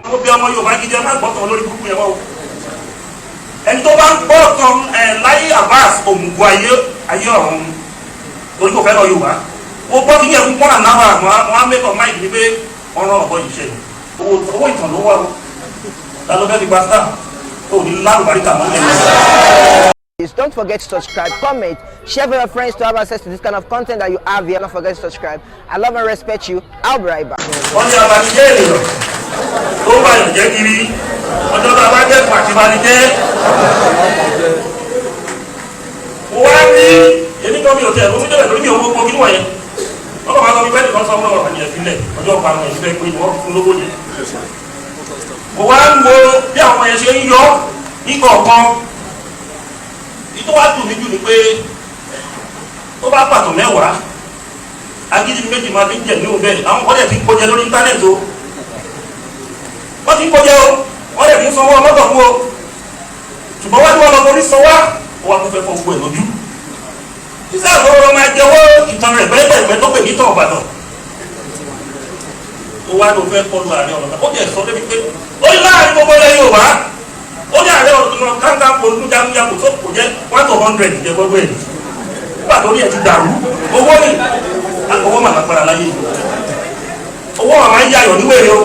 àwọn bí ọmọ Yorùbá gidi ẹ má gbọ́tàn lórí burúkú yẹn wọ́n o ẹni tó bá ń gbọ́tàn láyé Abbas òmùgọ̀ ayé ọ̀run lórí kò fẹ́ lọ Yorùbá ó gbọ́ kí ní ẹ̀kú pọ́nà náà wọ́n á mẹ́kọ̀ọ́ máìkì ní pé ọ̀rọ̀ ọ̀bọ yìí ṣe owó ìtàn ló wà ó ta ló fẹ́ fi gba sáà tó ní lálùbáríkà mọ́ lẹ́yìn. Don't forget to subscribe, comment, share with your friends to have access to this kind of content that you have here. Don't forget to subscribe. I love and respect you. I'll be right back. Wọ́n ní abanijẹ́ ènìyàn tó bá yàn jẹ́ kiri ọjọ́ tó a bá jẹ́ pàtí banijẹ́. Mo wá ní èmi kan mi ò tẹ̀ lómi débẹ̀ lórí mi ò gbogbo kí wọ̀nyẹn. Wọ́n kọ́ máa sọ wípé nìkan sọ fún ọ̀rọ̀ àyẹ̀ sílẹ̀ ọjọ́ ìparun ẹ̀ síbẹ̀ pé wọ́n fún lówó yẹn. Mo wá ń wo bí àwọn yẹn ṣe ń yọ ní kọ̀ọ̀kan. Ìtọ́ wá dùn mí jù ni pé tó bá pàtó mẹ́wàá agídí méjì máa fi ń jẹ ní òun bẹ́ẹ̀ àwọn ọ̀dẹ̀ fi ń kọjá lórí íńtánẹ́ẹ̀tì o wọ́n ti ń kọjá o wọ́n dẹ̀ fi ń sanwó ọmọdé fún o ṣùgbọ́n wá ní wọn lọ borí sanwó ó wà tó fẹ́ fọ gbogbo ẹ̀ lójú sísá àgbọ̀rọ̀ máa jẹ́wọ́ ìtàn rẹ̀ pẹ́ẹ́pẹ́ẹ́pẹ́ tó pè ní tàn Ìbàdàn ó wá ló fẹ́ kọlu Ààrẹ Ọ̀nà Kakanfò ó jẹ́ sọ débi pé ó ní láàrin gbogbo ilẹ̀ Yorùbá ó ní Ààrẹ Ọ̀nà Kakanfò olùjágunjágun tó kò jẹ́ 100 jẹ́ gbogbo ẹ̀ nígbà tó ní ẹ̀ ti dàrú owó ní owó màmá padà láyé owó màmá ń yàyọ̀ níwèrè o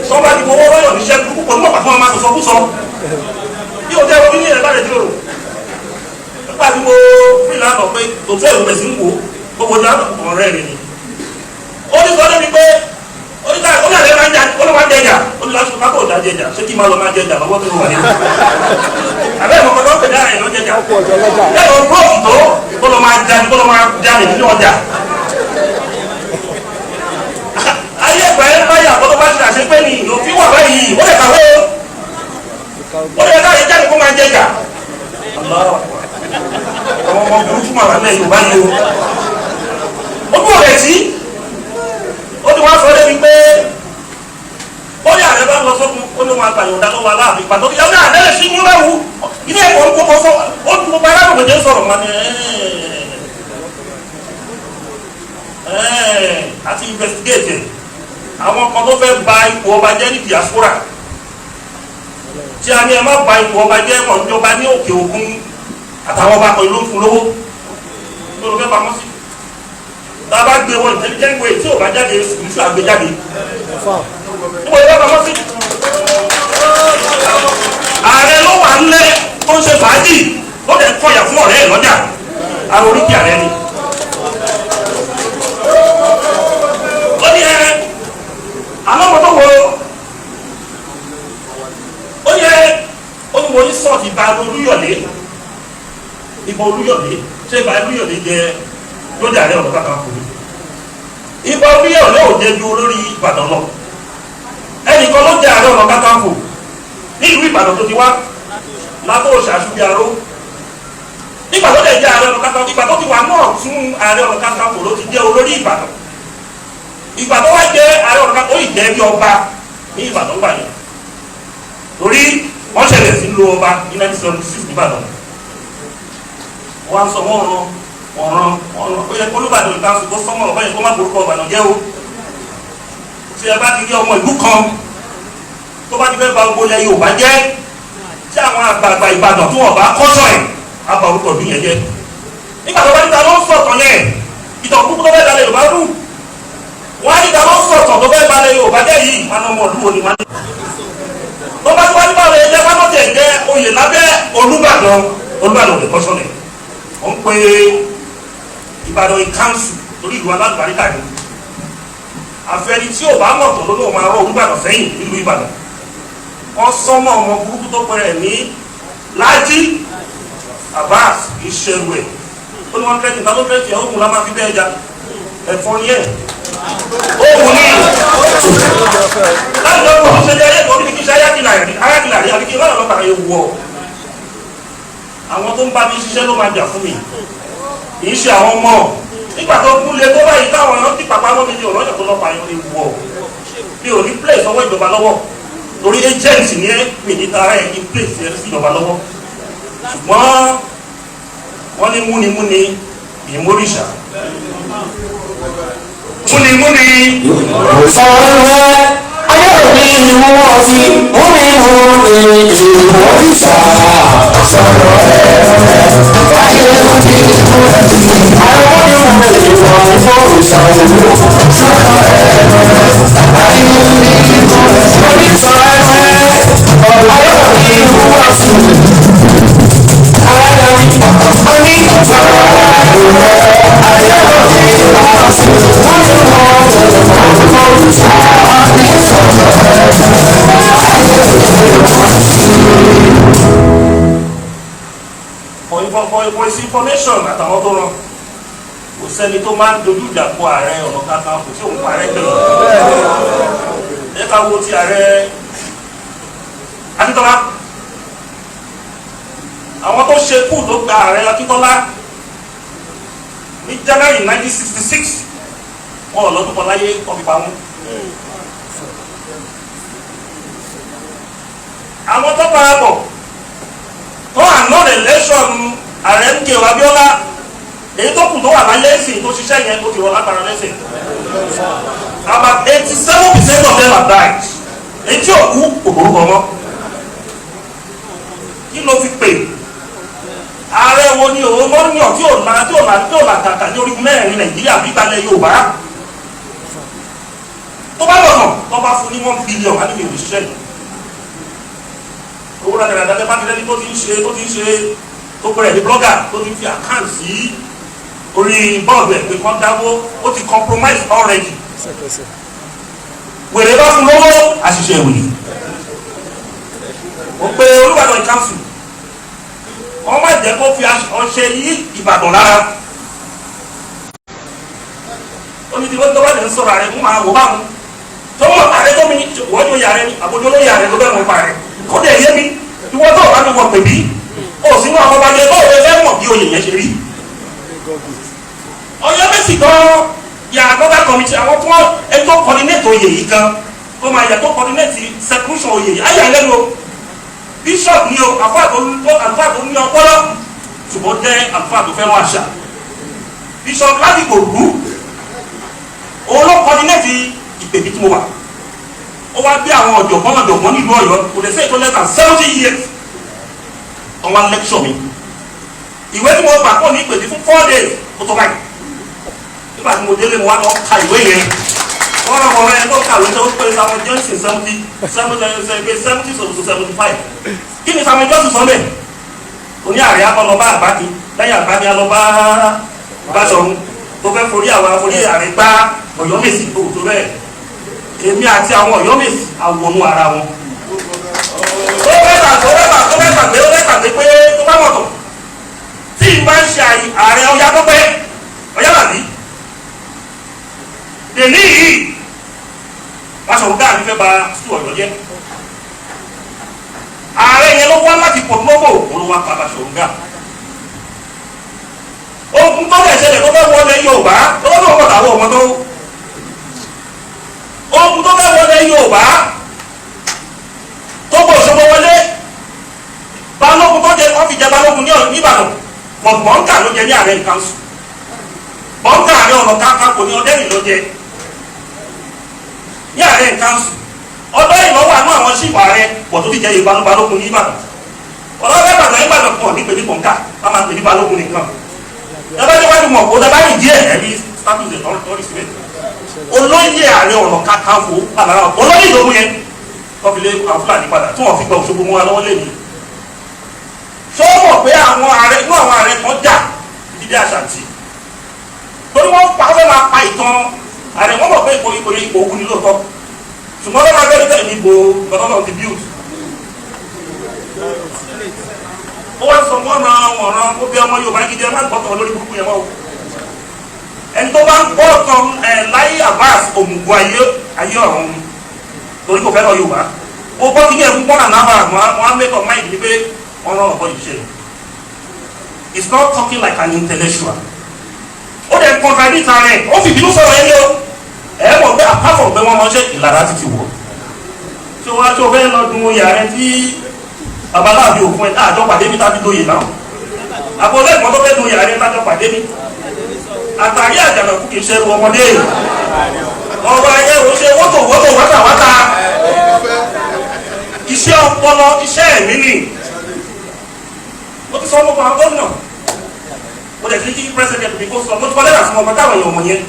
sọ́ba ti fowó rọ́yọ̀ níṣẹ́ púpọ̀ nígbà pàtó máa sọ kúsọ bí o jẹ́ orí ní ẹ̀ bá rẹ̀ jíròrò nígbà tí mo rí lánà pé òtún ẹ̀rù bẹ̀ sí ń wò gbogbo ní àtọ̀ ọ̀rẹ́ rẹ̀ ni ó ní sọ́dọ̀ mi pé ó ní àlẹ́ máa ń jẹjà ó ní lásìkò kápò ìdá jẹjà ṣé kí máa lọ máa jẹjà lọ́wọ́ tó wà nínú àbẹ́ ìmọ̀ kan pẹ̀lú àrẹ̀ lọ jẹjà lẹ́nu bróòkì tó kó lọ máa jáde nínú ọjà ayé ẹgbà ẹ̀ báyà kó tó bá ti àṣẹ pé ní òfin wà báyìí ó lè kàwé ó lè káyé jáde kó máa jẹjà àwọn ọmọ burúkú máa wà lẹ́yìn Yorùbá yìí o ó dúró rẹ̀ sí ó ní wọ́n sọ débi pé ó ní Ààrẹ bá lọ sókun ó ní wọn àgbàyàn ọ̀dà lọ́wọ́ aláàfin pàtó ìyá ní Ààrẹ sí ní wẹ́wù ilé ẹ̀kọ́ ń kókó sọ ó ní gbogbo aráàlú òjò sọ̀rọ̀ wọn ni àti investigate àwọn kan tó fẹ́ ba ipò ọba jẹ́ ní diaspora tí a ní ẹ má ba ipò ọba jẹ́ mọ̀ níjọba ní òkè òkun àtàwọn ọba kan ló ń fún lówó tó ló fẹ́ pamọ́ sí tá a bá gbé wọn intelligent way tí ò bá jáde ìṣú àgbéjáde níbo ìwé pamọ́ sí. Ààrẹ ló wà ńlẹ̀ tó ń ṣe fàájì ó dẹ̀ kọ̀yà fún ọ̀rẹ́ ẹ̀ lọ́jà àwọn oríkì Ààrẹ ni. ó ní àmọ́ mo tó wo ó ní mo ní sọ́ọ̀tì ìbá Olúyọ̀lé ìbò Olúyọ̀lé ṣé ìbá Olúyọ̀lé jẹ lóde Ààrẹ Ọ̀nà Kakanfò ìbá Olúyọ̀lé ò jẹ ju olórí Ìbàdàn lọ ẹnìkan ló jẹ Ààrẹ Ọ̀nà Kakanfò nílùú Ìbàdàn tó ti wá látó ṣàṣùbíaró nígbà tó lè jẹ Ààrẹ Ọ̀nà Kakanfò ìgbà tó ti wà náà tún Ààrẹ Ọ̀nà Kakanfò ló ti jẹ olórí Ìbàdàn ìgbà tó wá jẹ Ààrẹ Ọ̀nà Kakanfò ó ì jẹ bí ọba ní Ìbàdàn gbà yẹn torí wọ́n ṣẹlẹ̀ sí lo ọba ní 1976 Ìbàdàn wọ́n sọ ọ̀ràn ó yẹ kó Olúbàdàn ìtàn kó sọ́mọ́ ọ̀bá yẹn kó má borúkọ Ìbàdàn jẹ́ o tí ẹ bá ti rí ọmọ ìlú kan tó bá ti fẹ́ ba gbogbo ilẹ̀ Yorùbá jẹ́ tí àwọn àgbààgbà Ìbàdàn tí wọ́n bá kọ́sọ̀ ẹ̀ á ba orúkọ ìlú yẹn jẹ́ nígbà tó bá níta ló ń sọ̀tàn yẹn ìtàn púpọ̀ tó fẹ́ dalẹ̀ Yorùbá rú wọ́n á níta ló ń sọ̀tàn tó fẹ́ balẹ̀ Yorùbá jẹ́ yìí àwọn ọmọ ìlú wo ni wọ́n á ní. tó bá tí wọ́n ní báwo ẹ̀jẹ̀ bá tó tẹ̀ jẹ́ oyè lábẹ́ Olúbàdàn lè kọ́sọ̀ lẹ̀ wọ́n ń pe Ìbàdàn ìkánsù torí ìlú alágbàríkà ni àfẹ́ni tí ò bá mọ̀ tó lónìí ọmọ arọ́ Olúbàdàn sẹ́yìn nílùú Ìbàdàn wọ́n sọ́mọ́ ọmọ burúkú tó pẹ̀rẹ̀ ní Lájí Abbas ìṣẹ̀rù ẹ̀ ó ní wọ́n tẹ́tì náà ló tẹ́tì ẹ̀ òkun la máa fi bẹ́ẹ̀ ja ẹ̀fọ́ ni ẹ̀ òkun ní láti lọ́pọ̀ tó ṣe jẹ́ ayé kan kí ṣe ayákìlà rí àbí kí wọ́n lọ́pàá yẹ wọ̀ àwọn tó ń bá mi ṣiṣẹ́ ló máa jà fún mi kì í ṣe àwọn ọmọ nígbà tó kú lé tó báyìí táwọn èèyàn ti pàpà mọ́ mi ní ọ̀rọ̀ ìjọba lọ́pàá yẹn lè wọ̀ mi ò ní place ọwọ́ ìjọba lọ́wọ́ torí agent ní ẹ́ mi ní tara ẹ̀ ní place ẹ̀ sí ìjọba lọ́wọ́ ṣùgbọ́n wọ́n ní múnimúni ìmórìṣà múnimúni sọ̀rọ̀ ayé òní wọ́n fi omi òrìṣà sọ̀rọ̀ ayé òní àwọn onímọ̀ ìwà òrìṣà òwò sọ̀rọ̀ ayé òní òrìṣà ayé òní wọ́n fi ayé òní for his information àtàwọn tó rán kò sẹ́ni tó máa ń dojú ìjà kọ ààrẹ ọ̀nà kakanfò tí òun parẹ́ pẹ̀lú ẹ ká wo ti ààrẹ Akíntọ́lá àwọn tó ṣe kú ló gba ààrẹ Akíntọ́lá ní January 1966 wọn ò lọ́dún kan láyé wọ́n fi pa wọ́n. àwọn tó parapọ̀ tó àná election ààrẹ ń kéwà Abíọ́lá èyí tó kù tó wà láyé ẹ̀sìn tó ṣiṣẹ́ yẹn tó ti rọ lágbára lẹ́sìn. About 87% of them have died. Èyí tí ò kú kò borúkọ mọ́. Kí ló fi pè? Ààrẹ wo ni òun mọ́ ní ọ̀ tí ò là kàkà ní orígun mẹ́rin Nàìjíríà bí gbalẹ̀ Yorùbá. Tó bá lọ́nà tó bá fún ní 1 billion á ní mi ò ṣiṣẹ́ yìí. Owó rẹ̀ dáadáa bá ti lẹ́ni tó ti ń ṣe tó bẹ̀rẹ̀ ní blogger tó ti ń fi àkáǹtì sí orí bọ́ọ̀lù ẹ̀ pé kán dáwó ó ti compromise already. Wèrè bá fún lówó àṣìṣe ìwòye. Ó pe Olúbàdàn council wọ́n má jẹ́ kó fi ọṣẹ yí Ìbàdàn lára. Ó ní tí wọ́n tó bá lè ń sọ̀rọ̀ ààrẹ fún máa wò báwọn tó mọ̀ ààrẹ tó mi wọ́n tó yàrá ni àbójú olóyè ààrẹ tó bẹ̀rù pa rẹ̀ kó dẹ̀ yé mi ìwọ́n tó bá mi wọ̀ pè bí ó sì ní àwọn ọba jẹ báwo lè fẹ́ mọ̀ bí oyè yẹn ṣe rí. Ọ̀yọ́ Mẹ́sì gan yà àgọ́dá committee àwọn tó ẹni tó coordinate oyè yìí gan ó máa yà tó coordinate seclusion oyè yìí ayé àlẹ́ lo bishop ni o àlùfáà tó ní ọpọlọ ṣùgbọ́n jẹ́ àlùfáà tó fẹ́ràn àṣà bishop Ládìgbò Ògú òun ló coordinate ìpèbí tí mo wà ó wá gbé àwọn ọ̀jọ̀gbọ́n nílùú Ọ̀yọ́ kò lè sẹ́yìn tó less than 70 years wọ́n wá lecture mi ìwé tí mo gbà pọ̀ ní ìpèbí fún 4 days ó tó báyìí nígbà tí mo délé mo wá lọ ka ìwé yẹn wọ́n rọ̀ wọ́n rẹ̀ tó kàwé tó pé Samuel Johnson 70 to 75 kí ni Samuel Johnson sọ bẹ́ẹ̀ oní ààrẹ akọlọba àgbáki lẹ́yìn àgbáki alọba Báṣọ̀run tó fẹ́ forí àwọn aforí ààrẹ gbá Ọ̀yọ́ Mèsì tó tó bẹ́ẹ̀ èmi àti àwọn Ọ̀yọ́ Mèsì àwọnú ara wọn. ó fẹ́ gbàgbé pé tó bá mọ̀tọ̀ tí ì bá ń ṣe ààrẹ Ọya tó pẹ́ Ọya làbí dèní yìí Báṣọ̀run gáà ní fẹ́ ba sùn Ọ̀yọ́ jẹ́ ààrẹ yẹn ló wá láti pọ̀ lọ́wọ́ òun ló wá pa Báṣọ̀run gáà ogun tó lè ṣẹlẹ̀ tó fẹ́ wọlé Yorùbá tó lọ́wọ́ ọ̀pọ̀ tàwọn ọmọ tó ogun tó fẹ́ wọlé Yorùbá tó bọ̀ ṣọwọ́ wọlé Balógun tó jẹ wọ́n fi jẹ Balógun ní Ìbàdàn bọ̀ǹkà ló jẹ ní ààrẹ ìkànsù bọ̀ǹkà Ààrẹ Ọ̀nà Kakanfò ní Ọdẹ́rìn ló jẹ ní ààrẹ ìkànsù ọdọ́ ìlọ́wọ́ àánú àwọn ṣìfà rẹ pọ̀ tó ti jẹ Yorùbá Balógun ní Ìbàdàn ọlọ́wọ́ Ìbàdàn Ìbàdàn pọ̀ nípe ní bọ̀ǹkà wọ́n máa ń pè ní Balógun nìkan ẹgbẹ́ tí wọ́n ti mọ̀ kó dábàá yìí díẹ̀ ẹ̀rí status ẹ̀ tọ́rí síbẹ̀ olóyè Ààrẹ Ọ̀nà Kakanfò àlàra olóyè ìlú yẹn tó fi lé àwọn Fúlàní padà tí wọ́n fi gba Òṣogbo mú wa lọ́wọ́ lẹ́yìn tó mọ̀ pé àwọn ààrẹ inú àwọn ààrẹ kan jà dídí Àṣàntì torí wọ́n pa fẹ́ máa pa ìtàn ààrẹ wọ́n mọ̀ pé ipò ogun ni lóòótọ́ ṣùgbọ́n lọ́wọ́ abẹ́rẹ́ tẹ̀lé ìbò gbọ́dọ̀ ti build ó wá sọ mọ́nà ọ̀ràn ó bí ọmọ Yorùbá gidi ẹ má gbọ́tọ̀ lórí burúkú yẹn mọ́ o ẹni tó bá ń gbọ́ tán Láyé Abbas òmùgọ̀ ayé ọ̀run torí kò fẹ́ràn Yorùbá ó gbọ́ kí ní ẹ̀kú pọ́nà náà wọ́n á make up mind ní pé wọ́n rán ọ̀pọ̀ ìṣe it's not talking like an intellectual ó dẹ̀ contradict rẹ̀ ó fi ìbínú sọ̀rọ̀ yẹn o ẹ̀ mọ̀ pé apart from pé wọ́n mọ̀ ṣe ìlànà ti ti wọ̀ tí ó wá tí ó fẹ́ lọ dun yàrá tí babaláàbí òfin ẹ̀ àjọ pàdé mi tábí lóye náà àbọ̀lẹ́ ìmọ̀ tó fẹ́ dun yàrá ẹ̀ tájọ pàdé mi àtàrí àjànàkú kì í ṣe ẹrù ọmọdé ọ̀rọ̀ ayé ò ṣe wọ́tò wátà iṣẹ́ ọpọlọ iṣẹ́ ẹ̀mí ni mo ti sọ ọmọ kan gómìnà mo dẹ̀ ti kí president mi kó sọ mo ti kọ́ lẹ́nà fún ọmọ táwọn èèyàn mọ̀ yẹn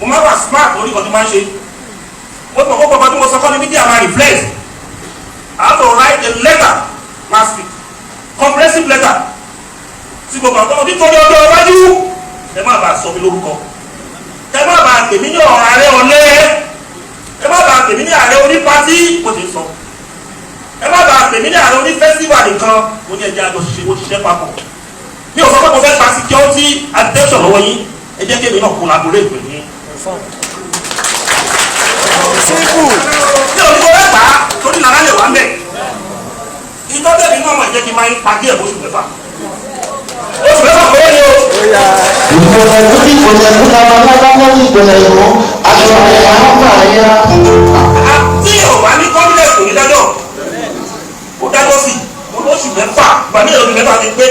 mo máa wà smart lórí kan tó máa ń ṣe mo ti mọ̀ kókò kan tí mo sọ kọ́ ní media máa reflect I have to write a letter last week comprehensive letter tí gbogbo àwọn nítorí ọjọ́ iwájú ẹ má bàa sọ mi lórúkọ ẹ má bàa pè mí ní ààrẹ ọ̀lẹ́ ẹ má bàa pè mí ní ààrẹ oní pátí mo ti sọ ẹ má bàa pè mí ní ààrẹ oní festival nìkan mo ní ẹjẹ àjọ ṣiṣẹ́ papọ̀ mi ò sọ pé mo fẹ́ gba security attention lọ́wọ́ yín ẹ jẹ́ kébì náà collaborate pẹ̀lú yín. mi ò ní kó rẹ́ gbà á torí nàrà lè wá mẹ́ ìtọ́jú ẹ̀mí náà mọ̀ ìjẹ́ kí n máa ń pàdé ẹ̀ bóṣù mẹ́fà oṣù mẹ́fà kọ́ ni o. ìpínlẹ̀ lórí ìpínlẹ̀ nígbà máa lábá lórí ìpínlẹ̀ ìwọ aṣọ àyà àpá àyà. tí yorùbá ní kọ́mílẹ̀ kò ní dájọ́ ó dájọ́ sí mo lóṣù mẹ́fà gbàmí ìlú mẹ́fà ti pé.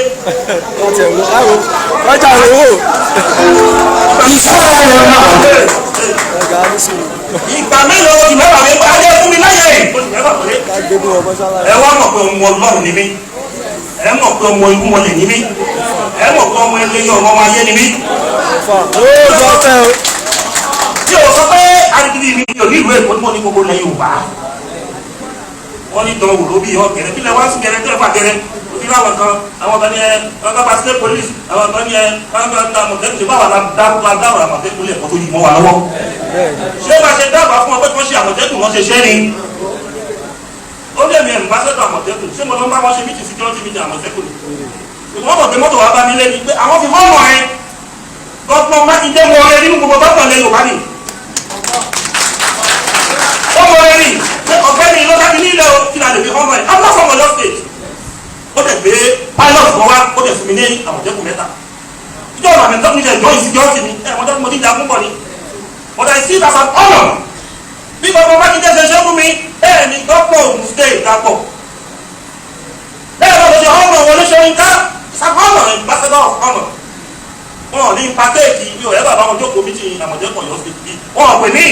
ọjà rẹ̀ wò. iṣẹ́ ayọ̀ náà. ìgbà mélòó oṣù mẹ́fà mi pa ayé fún mi láyé oṣù mẹ́fà péré. ẹ wá mọ̀ pé ọmọ ọlọ́run ni mí ẹ mọ̀ pé ọmọ ikú wọlé ni mí ẹ mọ̀ pé ọmọ ẹlẹ́yìn ọmọ ayé ni mí. tí o sọ pé arìnrìn mi ò ní ìlú èkó tí mo ní gbogbo lẹ́yìn òbá wọ́n ní dán wòló bí ọ̀gẹ̀rẹ̀ kí lẹ wá sí gẹ̀rẹ́ tẹ́lẹ̀ fà gẹ̀rẹ́ òfin láwọn kan àwọn kan ní ẹ ọgá pa state police àwọn kan ní ẹ ọgá ta àmọ̀tẹ́kùn ṣe báwa la dáwọ̀ àmọ̀tẹ́kùn lẹ̀ kó tó yìí mọ́ wa lọ́wọ́ ṣé bá ṣe dábàá fún ọ pé kí wọ́n ṣe àmọ̀tẹ́kùn wọ́n ṣe ṣẹ́ ni ó lé mi ẹ̀mí bá sẹ́tọ̀ àmọ̀tẹ́kùn ṣé mo lọ bá wọn ṣe mítì security mítì àmọ̀tẹ́kùn wọ́n mọ̀ pé mọ́tò wa bá mi lé ni pé àwọn fi hàn mọ́ ẹ gọ́pọ̀ mákindé mọ́ ẹ nínú gbogbo gọ́pọ̀ lẹ́yìn òbá ni ó mọ ẹ rí ọ̀gbẹ́ni ló dábí nílẹ̀ o kí la lè fi hàn mọ́ ẹ I'm not from Oyo State ó dẹ̀ gbé pilot kan wá ó dẹ̀ fún mi ní àmọ̀tẹ́kùn mẹ́ta ìjọ ọ̀nà àmọ̀tẹ́kùn ṣe ìjọ ìsìkírọ́tì ni àmọ̀tẹ́kùn mo ti jagun pọ̀ ni but I see it as an honour bí gbogbo mákindé ṣe ṣe fún mi bẹ́ẹ̀ ni gọ́pọ̀ Ògùn State dapọ̀ bẹ́ẹ̀ ló ṣe honour Wọlé Ṣóyínká it's an honour ambassador of honour wọn ò ní pàtẹ́ẹ̀kì mi ò yẹ bàbá wọn jókòó mi ti àmọ̀tẹ́kùn Ọ̀yọ́ State yìí wọn ò pè mí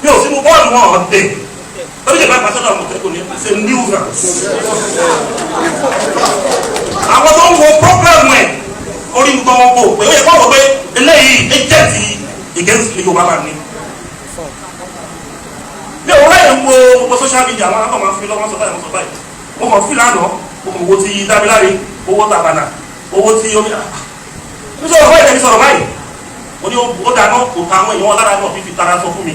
mi ò sínú bọ́ọ̀lù wọn ò dé lórí ìjọba ìpàṣẹ́dọ̀ àmọ̀tẹ́kùn ní ṣe nuisance àwọn tó ń wo problem ẹ̀ orí nǹkan wọn kò pé ó yẹ kó wọ́n pé eléyìí agent against Yorùbá máa ní mi ò ráyè ń wo gbogbo social media àwọn akọ̀ máa fi lọ́wọ́ sọ báyìí wọ́n sọ báyìí mo kàn fi lánàá mo kàn owó ti Dámiláre owó tàbànà owó tí omi nítorí ọ̀pọ̀ ìtẹ̀mí sọ̀rọ̀ báyìí mo ní ó dáná kò ta àwọn èèyàn lára náà fífi tara sọ fún mi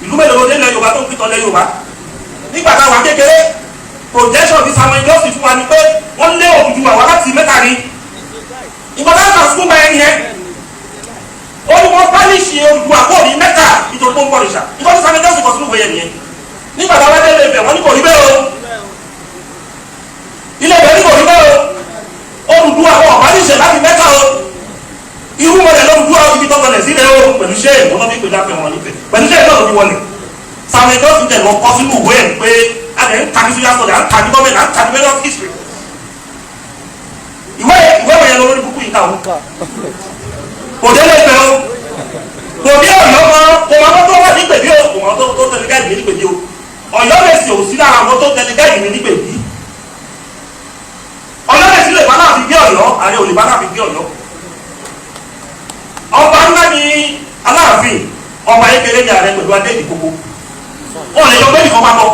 ìlú mélòó ló dé ilẹ̀ Yorùbá tó ń pìtàn ilẹ̀ Yorùbá nígbà táwa kékeré projection ti Samuel Johnson fún wa ni pé wọ́n lé Odùduwà wá láti Mẹ́kà ni ìgbà táwọn sùkúl máa ń yẹn ó ní wọ́n pálíṣì Odùduwà kó ní Mẹ́kà nítorí tó ń bọ̀ nìṣà ìgbà tí Samuel Johnson kọ sínú ìwé yẹn nìyẹn nígbà táwa dé ilé Ifẹ̀ wọ́n ní kò rí bẹ́ẹ̀ o ilé Ifẹ̀ ní kò rí bẹ́ẹ̀ o Odùduwà wọ́n pálíṣì láti Mẹ́kà o irú mọ̀lẹ́ lọ́dúnrún àwọn ibi tó wọlé sílẹ̀ o pẹ̀lú ṣé ìwọ́n náà fi pè láfẹ́ wọn nífẹ̀ẹ́ pẹ̀lú ṣé ìwọ́n náà fi wọlé Samuel Johnson tẹ̀ lọ kọ́ sínú ìwé ẹ̀ pé a lè ń tàbí sójà sọ̀dọ̀ à ń tàbí gọ́ọ̀mẹ̀ntì à ń tàbí mẹ́lọ́ history ìwé wọ̀nyẹn lórí kúkú yìí káwọn kò dé lè fẹ́ o kò dé Ọ̀yọ́ mọ́ kò mọ́ tó wà ní gbèbí o kò mọ́ tó tẹ̀lé gáàdì mi ní gbèbí o Ọ̀yọ́ lè sì òsì lára àwọn tó tẹ̀lé gáàdì mi ní gbèbí Ọ̀yọ́ lè sì lè bá náà fi gbé Ọ̀yọ́ àrẹ ò lè bá náà fi gbé Ọ̀yọ́ ọba ńlá ni Aláàfin ọba ekele ní ààrẹ pẹ̀lú adé ìdìbò wọn lè yọ pé nìkan máa bọ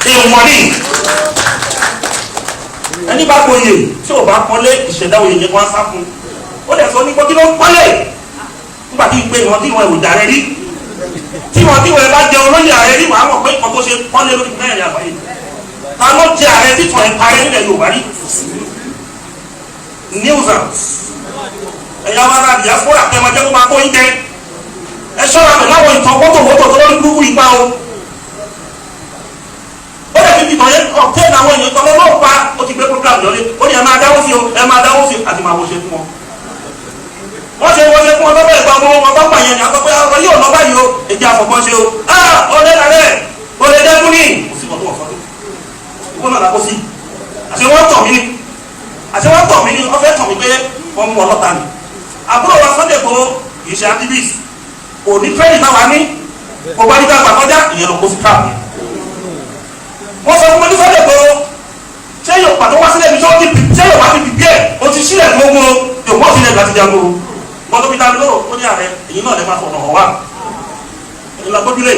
èèwọ̀n ní ẹni bá gboyè tí ò bá pọ́nlé ìṣẹ̀dá oyè yẹn kó á sá fún ó dẹ̀ sọ ní kí ló ń pọ́nlé nígbà tí ìpè wọn tí wọn ò dàrẹ́ rí tí wọn bá jẹ olóyè ààrẹ rí wàá mọ̀ pé nǹkan tó ṣe pọ́nlé lórí mẹ́rin àgbáyé ta ló jẹ ààrẹ títàn ẹ̀ parẹ́ nílẹ̀ Yorùbá rí nuisance ẹ̀yà wa ra diaspora kẹ́mọ̀jẹ́ kó máa kó yín jẹ ẹ ṣọ́ra pẹ̀lú àwọn ìtàn wọ́tòwọ́tò tó lórí burúkú ipa o ó lè fi ìtàn yẹn ọ̀tẹ́ àwọn èèyàn ìtàn lọ́wọ́ pa ó ti gbé program lọ́lé ó ní ẹ máa dáwọ́ sí o ẹ máa dáwọ́ sí àti máa wọṣẹ fún wọn ṣe fún wọn lọ́wọ́ ẹ̀gbọ́n ọmọ wọn bá pa yẹn ní akọ́pẹ́ ọ̀rọ̀ yóò lọ́ báyìí o èjì àfọ̀gbọ́n ṣe o ọ̀lẹ́ làrẹ́ ọ̀lẹ́ dẹ́kun ní kò sí ọ̀tún ọ̀fọ́dún ìwọ náà lákó sí àṣẹ wọ́n tọ̀ mí ní wọ́n fẹ́ tọ̀ mí pé wọ́n mú ọlọ́ta ni àbúrò wa Sunday Igboho kì í ṣe activist kò ní training náà wá ní kò bá nígbà àgbàkọjá ìyẹn lọ kó sí káàpì. wọ́n sọ fún mi ní Sunday Igboho ṣé yóò pàtó wá sílẹ̀ mi ṣé yóò bá ti bìbí ẹ̀ o ti sílẹ̀ gbogbo yóò pọ̀ sílẹ̀ láti jago wọ́n tó fi dá mi lóró ó ní ààrẹ èyí náà lè máa fọ̀nà hàn wá ìlànà gbójúlé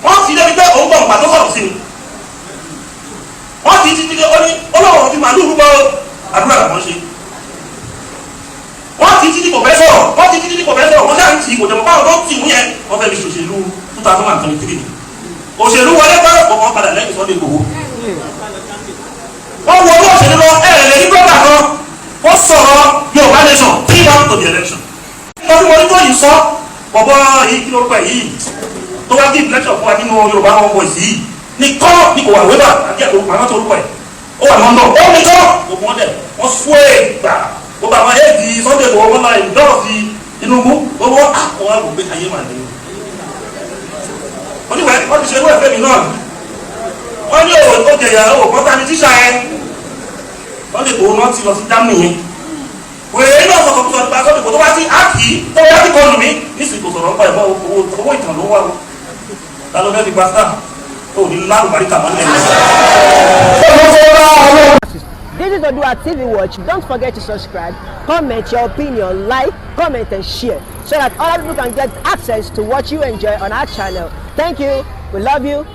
wọ́n ti débi pé òun gbọ̀n pàtó sọ̀rọ̀ sí mi wọ́n ti ti di ó ní olóòwò fi màálù rúbọ àdúrà làwọn ṣe wọ́n ti ti di kò fẹ́ sọ̀rọ̀ wọ́n ti ti di kò fẹ́ sọ̀rọ̀ wọ́n ṣáà ń ti kò jẹ́ mọ́ báwọn tó ti mú yẹn wọ́n fẹ́ fi ṣòṣèlú 2023 òṣèlú wọlé bá ọkọ̀ padà lẹ́yìn Sunday Igboho wọ́n wọ owó òṣèlú lọ ẹ̀rẹ̀ ní gbọ́dọ̀ kan wọ́n sọ̀rọ̀ Yorùbá nation 3 months to the election wọ́n wọlé tó yìí sọ bọ̀bọ̀ yìí kí ló pẹ̀ yìí tó wá give lecture fún wa nínú Yorùbá wọn bọ̀ sí nìkan ní kò wà wébà àti àtòkù àwọn tó rúkọ ẹ̀ ó wà lọ́nà ó nìkan òkú wọn dẹ̀ wọ́n fún ẹ̀ gbà gbogbo àwọn éèdì Sunday Igboho wọn láì dọ́rọ̀ sí Tinubu gbogbo àwọn àgbègbè ayé mà ní. oníwẹ̀ wọ́n ti ṣe ewé ẹ̀fẹ́ mi náà wọ́n ní òwò jẹ̀yà òwò kọ́ta ní tíṣà ẹ̀ Sunday Igboho náà ti lọ sí Germany yẹn wèrè náà sọ̀kọ̀ tó nípa Sunday Igboho tó wá sí áàkì tó wá sí kọlù mi nísìnyí kò sọ̀rọ̀ nípa ẹ̀fọ́ owó ìtàn ló wà o ta ló fẹ́ fi gba star tó ní lárúbáríkà mọ́ nílẹ̀. This is Odua TV Watch. Don't forget to subscribe, comment your opinion, like, comment and share so that other people can get access to what you enjoy on our channel. Thank you. We love you.